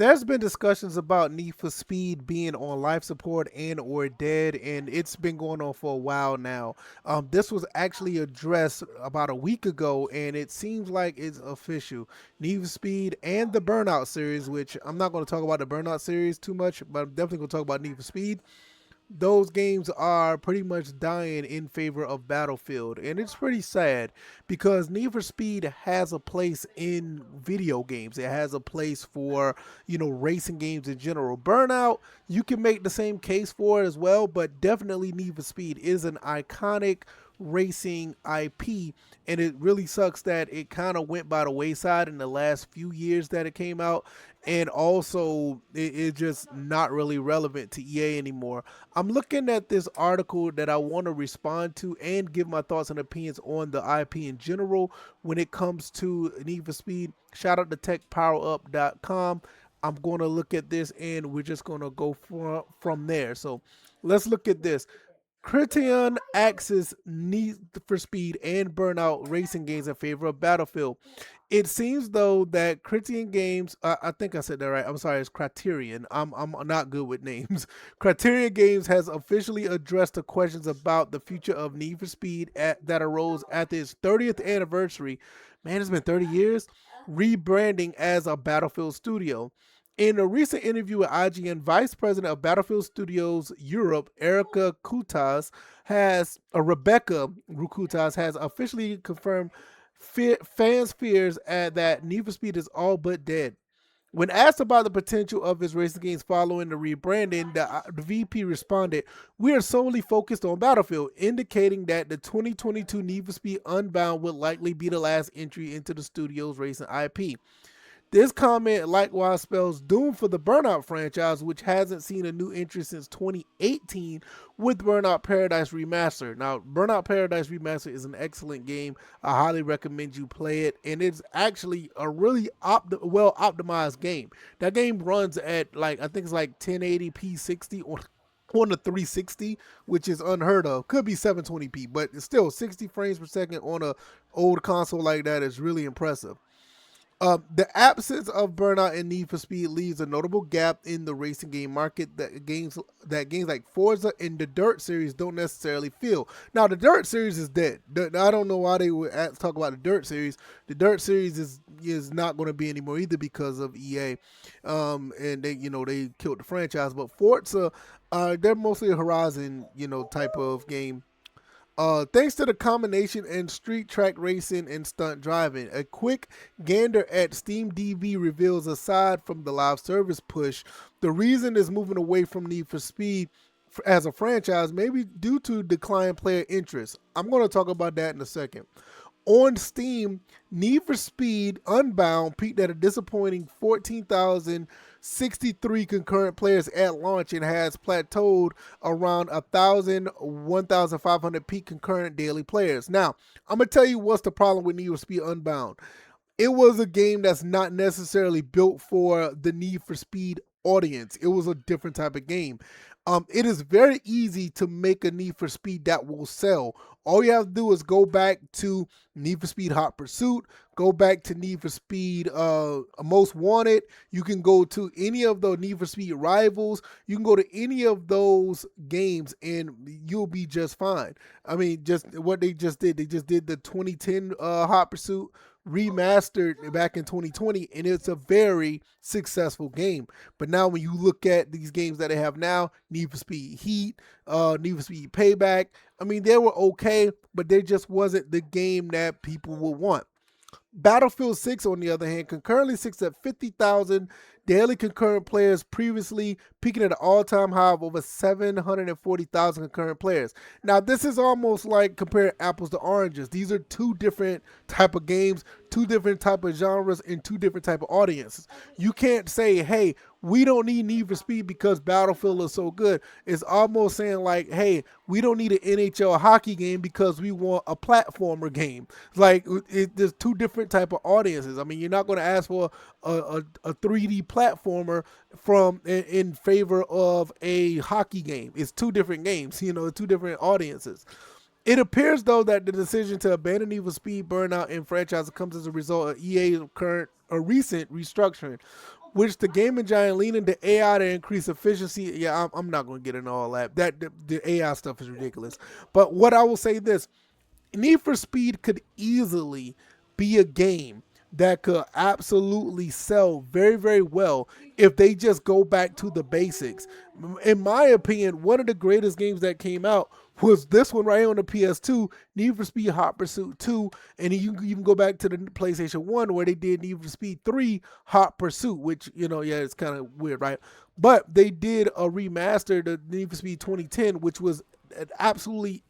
There's been discussions about Need for Speed being on life support and or dead, and it's been going on for a while now. This was actually addressed about a week ago, and it seems like it's official. Need for Speed and the Burnout series, which I'm not going to talk about the Burnout series too much, but I'm definitely going to talk about Need for Speed. Those games are pretty much dying in favor of Battlefield, and it's pretty sad because Need for Speed has a place in video games. It has a place for racing games in general. Burnout, you can make the same case for it as well, but definitely Need for Speed is an iconic racing IP, and it really sucks that it kind of went by the wayside in the last few years that it came out, and also it's just not really relevant to EA anymore. I'm looking at this article that I want to respond to and give my thoughts and opinions on the IP in general when it comes to Need for Speed. Shout out to techpowerup.com. I'm going to look at this and we're just going to go from there. So let's look at this. Criterion axes Need for Speed and Burnout racing games in favor of Battlefield. It seems though that Criterion Games, I think I said that right. I'm sorry, it's Criterion. I'm not good with names. Criterion Games has officially addressed the questions about the future of Need for Speed that arose at its 30th anniversary. Man, it's been 30 years. Rebranding as a Battlefield studio. In a recent interview with IGN, Vice President of Battlefield Studios Europe, Rebecca Kutas has officially confirmed fans' fears that Need for Speed is all but dead. When asked about the potential of his racing games following the rebranding, the VP responded, "We are solely focused on Battlefield," indicating that the 2022 Need for Speed Unbound would likely be the last entry into the studio's racing IP. This comment likewise spells doom for the Burnout franchise, which hasn't seen a new entry since 2018 with Burnout Paradise Remastered. Now, Burnout Paradise Remastered is an excellent game. I highly recommend you play it, and it's actually a really well optimized game. That game runs at I think it's like 1080p 60 on the 360, which is unheard of. Could be 720p, but it's still 60 frames per second on a old console like that is really impressive. The absence of Burnout and Need for Speed leaves a notable gap in the racing game market that games like Forza and the Dirt series don't necessarily fill. Now, the Dirt series is dead. I don't know why they would talk about the Dirt series. The Dirt series is not going to be anymore either because of EA, and they killed the franchise. But Forza, they're mostly a Horizon type of game. Thanks to the combination in street track racing and stunt driving, a quick gander at SteamDB reveals aside from the live service push, the reason is moving away from Need for Speed as a franchise may be due to declined player interest. I'm going to talk about that in a second. On Steam, Need for Speed Unbound peaked at a disappointing 14,063 concurrent players at launch and has plateaued around 1,500 peak concurrent daily players. Now, I'm going to tell you what's the problem with Need for Speed Unbound. It was a game that's not necessarily built for the Need for Speed audience. It was a different type of game. It is very easy to make a Need for Speed that will sell. All you have to do is go back to Need for Speed Hot Pursuit, go back to Need for Speed Most Wanted. You can go to any of the Need for Speed Rivals. You can go to any of those games and you'll be just fine. I mean, just what they just did. They just did the 2010 Hot Pursuit remastered back in 2020, and it's a very successful game. But now when you look at these games that they have now, Need for Speed Heat, Need for Speed Payback, I mean, they were okay, but they just wasn't the game that people would want. Battlefield 6, on the other hand, concurrently sits at 50,000 daily concurrent players, previously peaking at an all-time high of over 740,000 concurrent players. Now, this is almost like comparing apples to oranges. These are two different type of games, two different type of genres, and two different type of audiences. You can't say, hey, we don't need for Speed because Battlefield is so good. It's almost saying like, hey, we don't need an NHL hockey game because we want a platformer game. Like, there's two different type of audiences. I mean, you're not going to ask for a 3D platformer in favor of a hockey game. It's two different games, two different audiences. It appears, though, that the decision to abandon Need for Speed Burnout and franchise comes as a result of EA's recent restructuring. which the gaming giant lean into AI to increase efficiency. Yeah, I'm not going to get into all that. The AI stuff is ridiculous. But what I will say this: Need for Speed could easily be a game that could absolutely sell very, very well if they just go back to the basics. In my opinion, one of the greatest games that came out was this one right here on the PS2, Need for Speed Hot Pursuit 2, and you can even go back to the PlayStation 1 where they did Need for Speed 3 Hot Pursuit, which, yeah, it's kind of weird, right? But they did a remaster, the Need for Speed 2010, which was an absolutely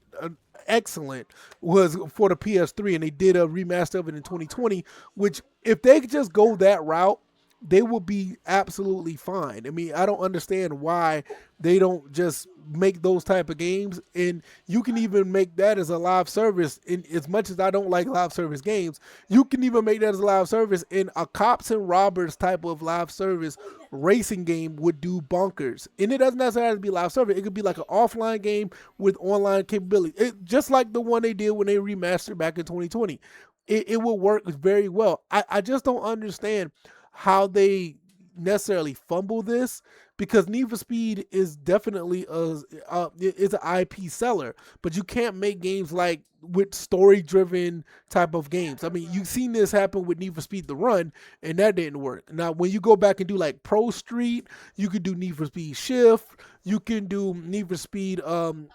excellent, was for the PS3, and they did a remaster of it in 2020, which if they could just go that route, they will be absolutely fine. I mean, I don't understand why they don't just make those type of games, and you can even make that as a live service. In as much as I don't like live service games, you can even make that as a live service. In a cops and robbers type of live service racing game would do bonkers, and it doesn't necessarily have to be live service. It could be like an offline game with online capability, just like the one they did when they remastered back in 2020. It will work very well. I just don't understand how they necessarily fumble this, because Need for Speed is definitely is an IP seller, but you can't make games like with story driven type of games. I mean, you've seen this happen with Need for Speed The Run, and that didn't work. Now, when you go back and do like Pro Street, you could do Need for Speed Shift, you can do Need for Speed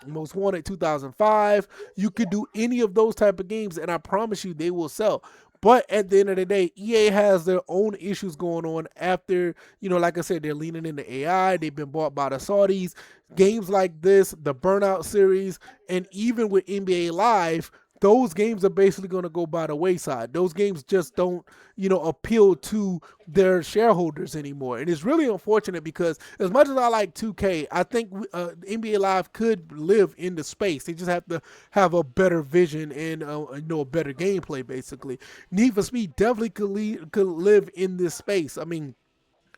Most Wanted 2005, you could do any of those type of games, and I promise you they will sell. But at the end of the day, EA has their own issues going on after, like I said, they're leaning into AI. They've been bought by the Saudis. Games like this, the Burnout series, and even with NBA Live, those games are basically going to go by the wayside. Those games just don't, appeal to their shareholders anymore. And it's really unfortunate, because as much as I like 2K, I think NBA Live could live in the space. They just have to have a better vision and, a better gameplay, basically. Need for Speed definitely could live in this space. I mean,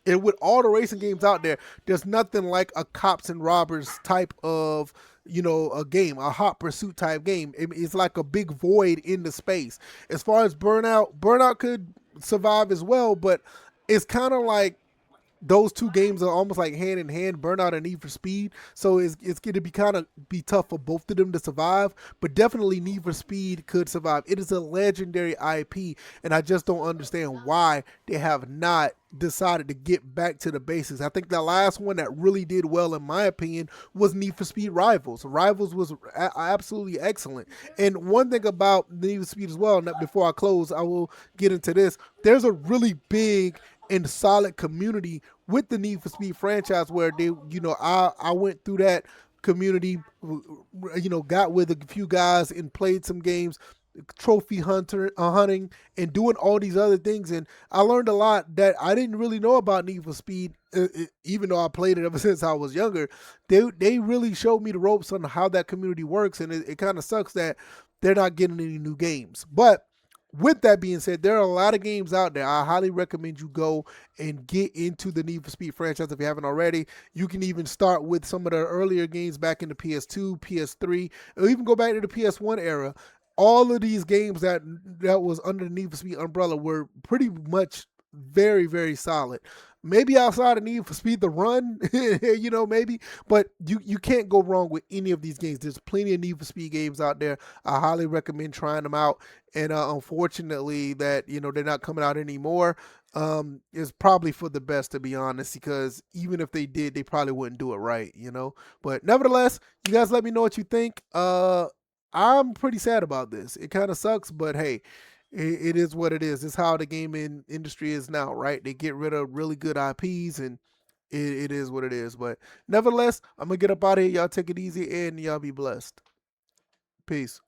and with all the racing games out there, there's nothing like a cops and robbers type of, a game, a hot pursuit type game. It's like a big void in the space. As far as Burnout could survive as well, but it's kind of like those two games are almost like hand in hand, Burnout and Need for Speed. So it's going to be tough for both of them to survive, but definitely Need for Speed could survive. It is a legendary IP, and I just don't understand why they have not decided to get back to the basics. I think the last one that really did well, in my opinion, was Need for Speed Rivals. Rivals was absolutely excellent. And one thing about Need for Speed as well, before I close, I will get into this. There's a really big and solid community with the Need for Speed franchise, where they, I went through that community, got with a few guys and played some games, trophy hunting, and doing all these other things, and I learned a lot that I didn't really know about Need for Speed. Even though I played it ever since I was younger, they really showed me the ropes on how that community works, and it kind of sucks that they're not getting any new games. But with that being said, there are a lot of games out there. I highly recommend you go and get into the Need for Speed franchise if you haven't already. You can even start with some of the earlier games back in the PS2, PS3, or even go back to the PS1 era. All of these games that was under the Need for Speed umbrella were pretty much very, very solid. Maybe outside of Need for Speed The Run, maybe, but you can't go wrong with any of these games. There's plenty of Need for Speed games out there. I highly recommend trying them out. And unfortunately, that they're not coming out anymore. Is probably for the best, to be honest, because even if they did, they probably wouldn't do it right, But nevertheless, you guys let me know what you think. I'm pretty sad about this. It kind of sucks, but hey, it is what it is. It's how the gaming industry is now, right? They get rid of really good IPs, and it is what it is. But nevertheless, I'm going to get up out of here. Y'all take it easy, and y'all be blessed. Peace.